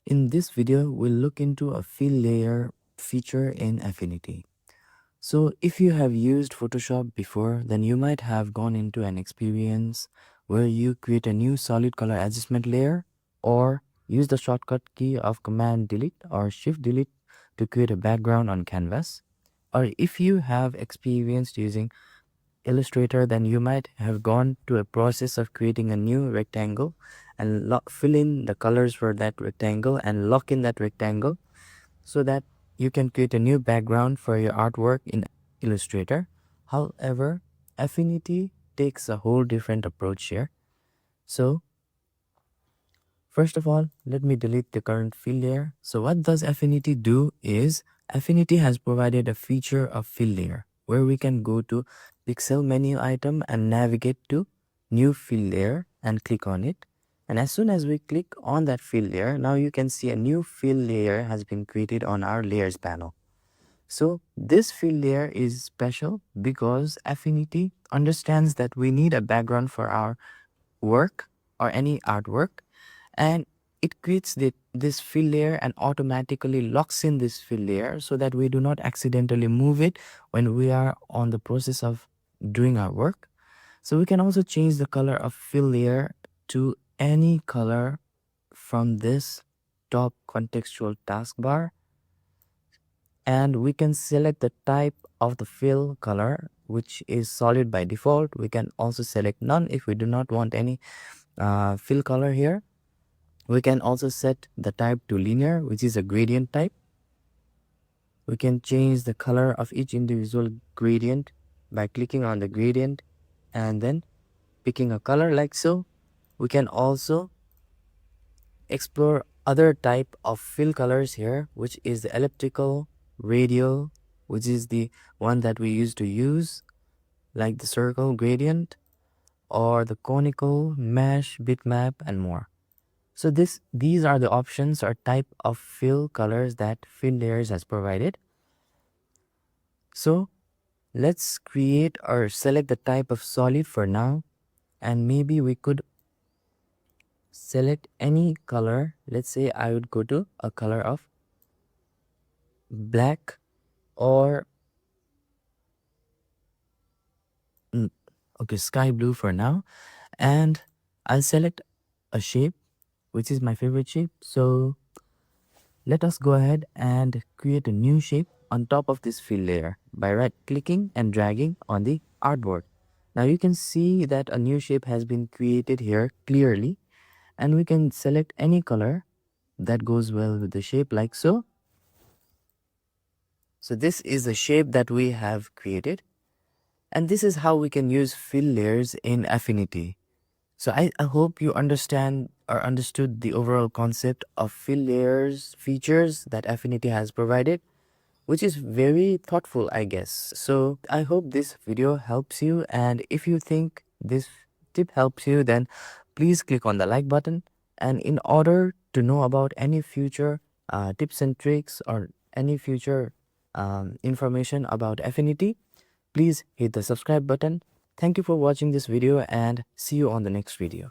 In this video, we'll look into a fill layer feature in Affinity. So if you have used Photoshop before, then you might have gone into an experience where you create a new solid color adjustment layer or use the shortcut key of Command Delete or Shift Delete to create a background on canvas. Or if you have experienced using Illustrator, then you might have gone to a process of creating a new rectangle and fill in the colors for that rectangle and lock in that rectangle so that you can create a new background for your artwork in Illustrator. However, Affinity takes a whole different approach here. So first of all, let me delete the current fill layer. So what does Affinity do is Affinity has provided a feature of fill layer where we can go to pixel menu item and navigate to new fill layer and click on it. And as soon as we click on that fill layer, now you can see a new fill layer has been created on our layers panel. So this fill layer is special because Affinity understands that we need a background for our work or any artwork, and it creates this fill layer and automatically locks in this fill layer so that we do not accidentally move it when we are on the process of doing our work. So we can also change the color of fill layer to any color from this top contextual taskbar, and we can select the type of the fill color, which is solid by default. We can also select none if we do not want any fill color here. We can also set the type to linear, which is a gradient type. We can change the color of each individual gradient by clicking on the gradient and then picking a color like so. We can also explore other type of fill colors here, which is the elliptical, radial, which is the one that we used to use, like the circle gradient, or the conical, mesh, bitmap, and more. So these are the options or type of fill colors that fill layers has provided. So let's create or select the type of solid for now, and maybe we could select any color. Let's say I would go to a color of black or okay, sky blue for now, and I'll select a shape, which is my favorite shape. So let us go ahead and create a new shape on top of this fill layer by right clicking and dragging on the artboard. Now you can see that a new shape has been created here clearly, and we can select any color that goes well with the shape like so. So this is the shape that we have created, and this is how we can use fill layers in Affinity. So I hope you understand or understood the overall concept of fill layers features that Affinity has provided, which is very thoughtful, I guess. So I hope this video helps you, and if you think this tip helps you, then please click on the like button. And in order to know about any future tips and tricks or any future information about Affinity, please hit the subscribe button. Thank you for watching this video, and see you on the next video.